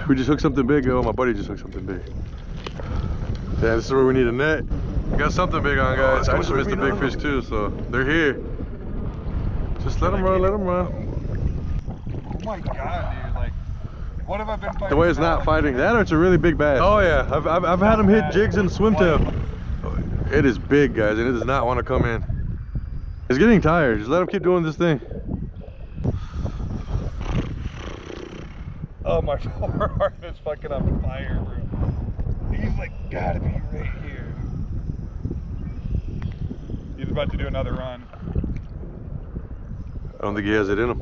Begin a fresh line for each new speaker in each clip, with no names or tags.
We just hooked something big. Oh, my buddy just hooked something big. Yeah, this is where we need a net. We got something big on, guys. I just missed a big fish too, so they're here. Just let them run, let them run.
Oh my god, dude! Like, what have I been fighting?
The way it's not fighting that, or it's a really big bass. Oh yeah, I've had them hit jigs and swimtail. It is big, guys, and it does not want to come in. It's getting tired. Just let him keep doing this thing.
Oh, my forearm is fucking on fire, bro. He's like, gotta be right here. He's about to do another run.
I don't think he has it in him.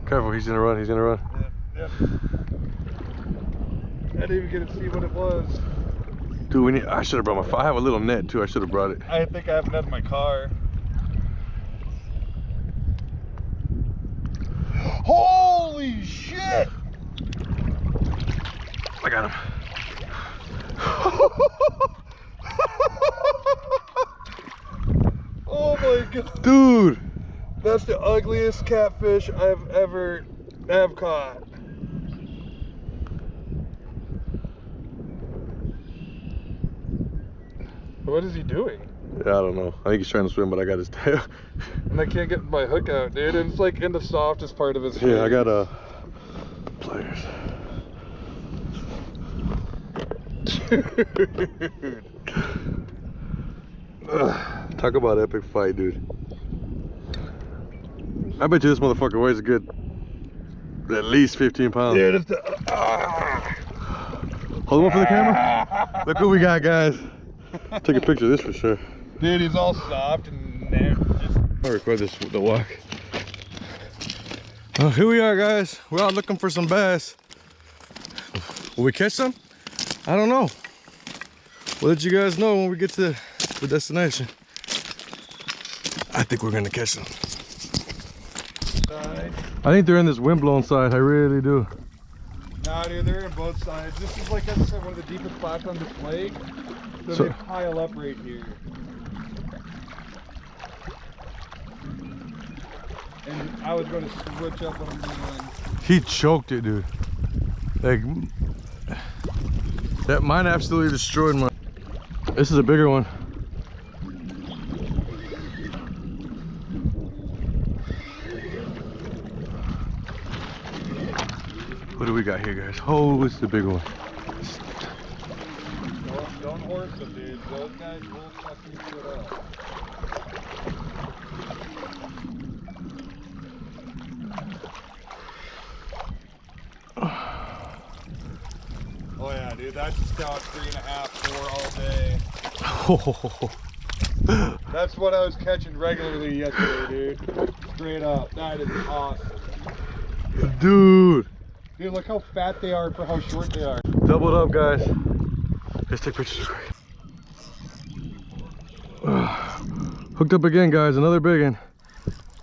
Careful, he's gonna run, he's gonna run.
Yep. I didn't even get to see what it was.
Dude, I should have brought my, I have a little net too, I should have brought it.
I think I have a net in my car. Holy shit!
I got him.
Oh my god.
Dude!
That's the ugliest catfish I've ever caught. What is he doing?
Yeah, I don't know. I think he's trying to swim, but I got his tail.
And I can't get my hook out, dude. And it's like in the softest part of his
Yeah,
face.
I got pliers.
Dude.
Talk about epic fight, dude. I bet you this motherfucker weighs a good at least 15 pounds.
Dude, it's the,
Hold him up for the camera. Look what we got, guys. Take a picture of this for sure.
dude, he's all soft and just.
I'll record this with the walk. Well, here we are, guys. We're out looking for some bass. Will we catch some? I don't know. We'll let you guys know when we get to the destination. I think we're gonna catch some. I think they're in this windblown side. I really do.
Nah, dude, they're in both sides. This is like, as I said, one of the deepest spots on this lake. So they pile up right here. And I was going to switch up what I'm doing.
He choked it, dude. Like, that mine absolutely destroyed mine. This is a bigger one. What do we got here, guys? Oh, it's the big one.
Don't horse them, dude. Those guys will fucking shit up. Oh yeah, dude, that's just got 3.5, 4 all day. That's what I was catching regularly yesterday, dude. Straight up. That is awesome.
Dude.
Dude, look how fat they are for how short they are.
Doubled up, guys. Let's take pictures. Hooked up again, guys. Another big one.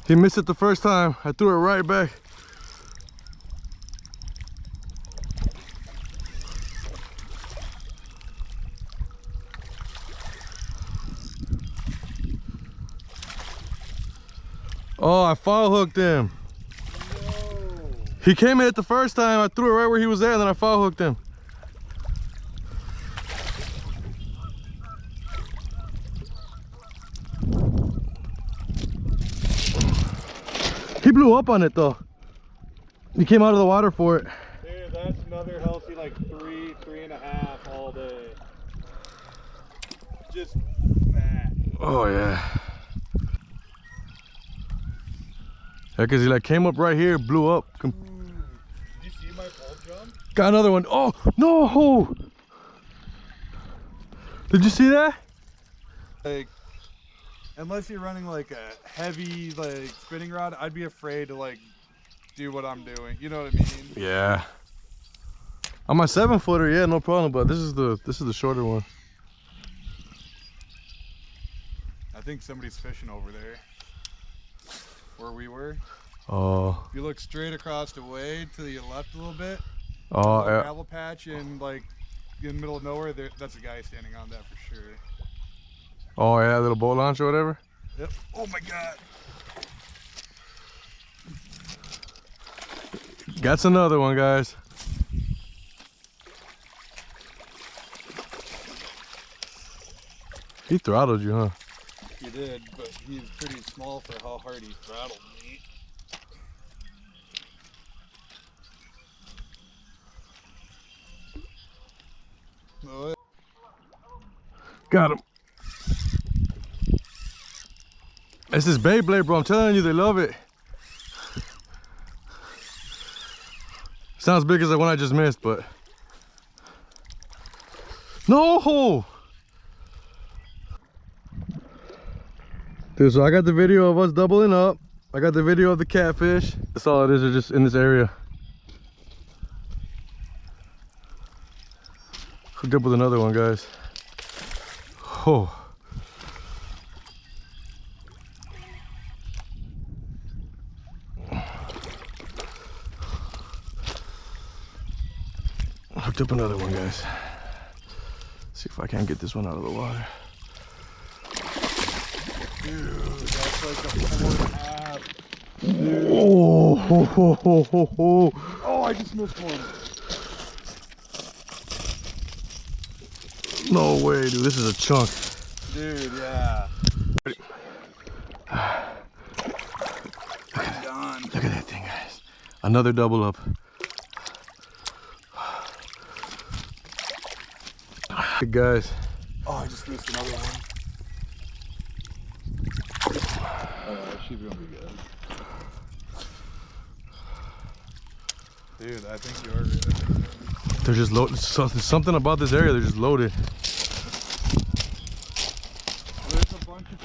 He missed it the first time. I threw it right back. Oh, I foul hooked him. He came in it the first time. I threw it right where he was at, and then I foul hooked him. He blew up on it though. He came out of the water for it.
Dude, that's another healthy like 3.5 all day. Just fat.
Oh yeah. Yeah, cause he like came up right here, blew up.
Did you see my pole jump?
Got another one. Oh no! Did you see that?
Like, unless you're running like a heavy like spinning rod, I'd be afraid to like do what I'm doing. You know what I mean?
Yeah. On my 7-footer, yeah, no problem. But this is the shorter one.
I think somebody's fishing over there. Where we were.
Oh.
If you look straight across the way to the left a little bit.
Oh, yeah.
Gravel patch and like in the middle of nowhere. That's a guy standing on that for sure.
Oh yeah, little boat launch or whatever.
Yep. Oh my god.
That's another one, guys. He throttled you, huh?
He did, but he's pretty small for how hard he throttled me. Oh,
Got him. It's this Beyblade, bro. I'm telling you, they love it. Sounds big as the one I just missed, but no. Dude, so I got the video of us doubling up. I got the video of the catfish. That's all it is. They're just in this area. Hooked up with another one, guys. Oh. Hooked up another one, guys. See if I can't get this one out of the water.
dude, that's like a 4.5.
Oh, ho, ho, ho, ho, ho.
Oh, I just missed one.
No way, dude. This is a chunk.
Dude, yeah. Done.
Look at that thing, guys. Another double up. Good guys.
Oh, I just missed another one. She's gonna be good. Dude, I think you are good.
They're just loaded. Something about this area, they're just loaded.
There's a bunch of...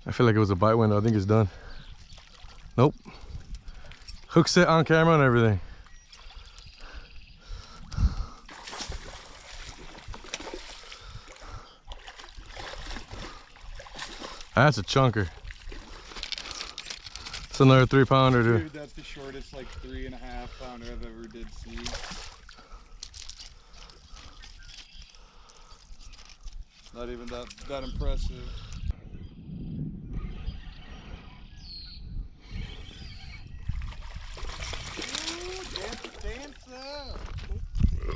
I feel like it was a bite window. I think it's done. Nope. Hook set on camera and everything. That's a chunker. It's another 3-pounder, dude.
Dude, that's the shortest like 3.5 pounder I've ever did see. Not even that impressive.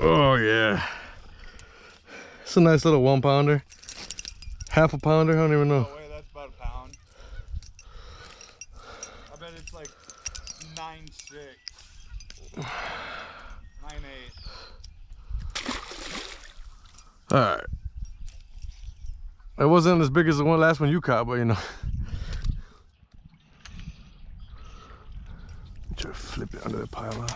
Oh yeah. It's a nice little 1-pounder. Half a pounder, I don't even know.
No way, that's about a pound. I bet it's like 9.6. 9.8.
Alright. It wasn't as big as the last one you caught, but you know. Try to flip it under the pile.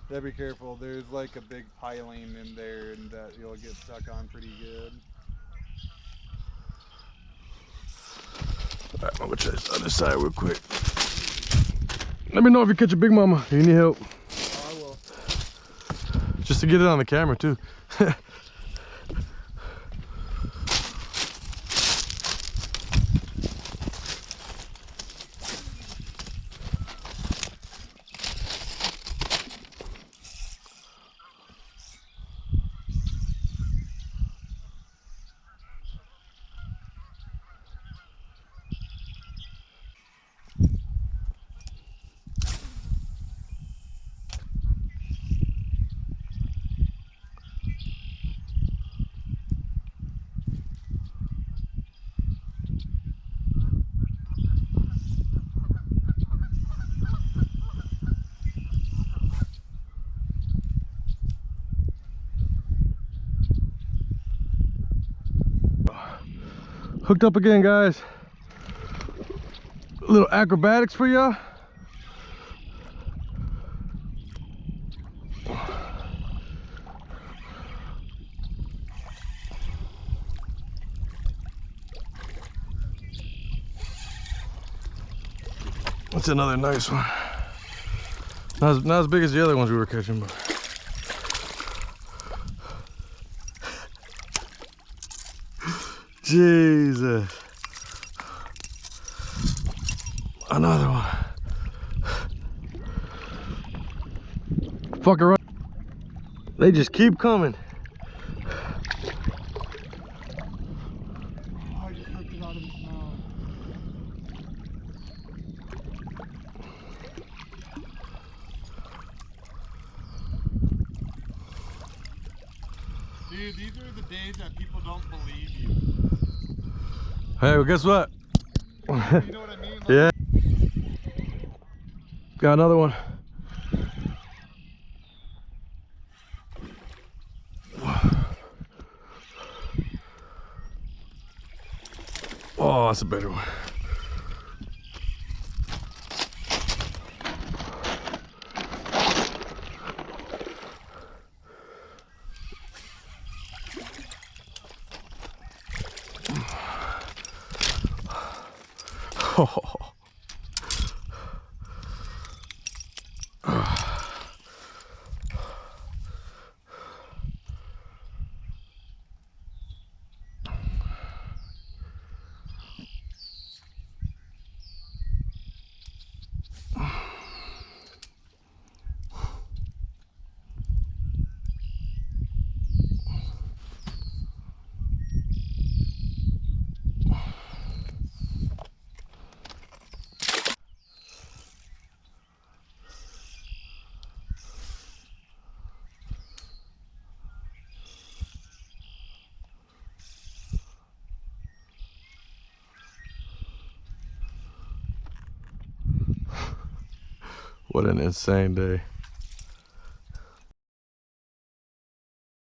Yeah, be careful. There's like a big piling in there and that you'll get stuck on pretty good.
Alright, I'm gonna try this other side real quick. Let me know if you catch a big mama. You need help.
Oh, I will.
Just to get it on the camera too. Hooked up again, guys. A little acrobatics for y'all. That's another nice one. Not as big as the other ones we were catching, but Jesus. Another one. Fuck around. They just keep coming.
Oh, I just ripped it out of his mouth. Dude, these are the days that people don't believe you.
Hey, well, guess what?
You know what I mean? Like,
Yeah. Got another one. Oh, that's a better one. Oh. What an insane day.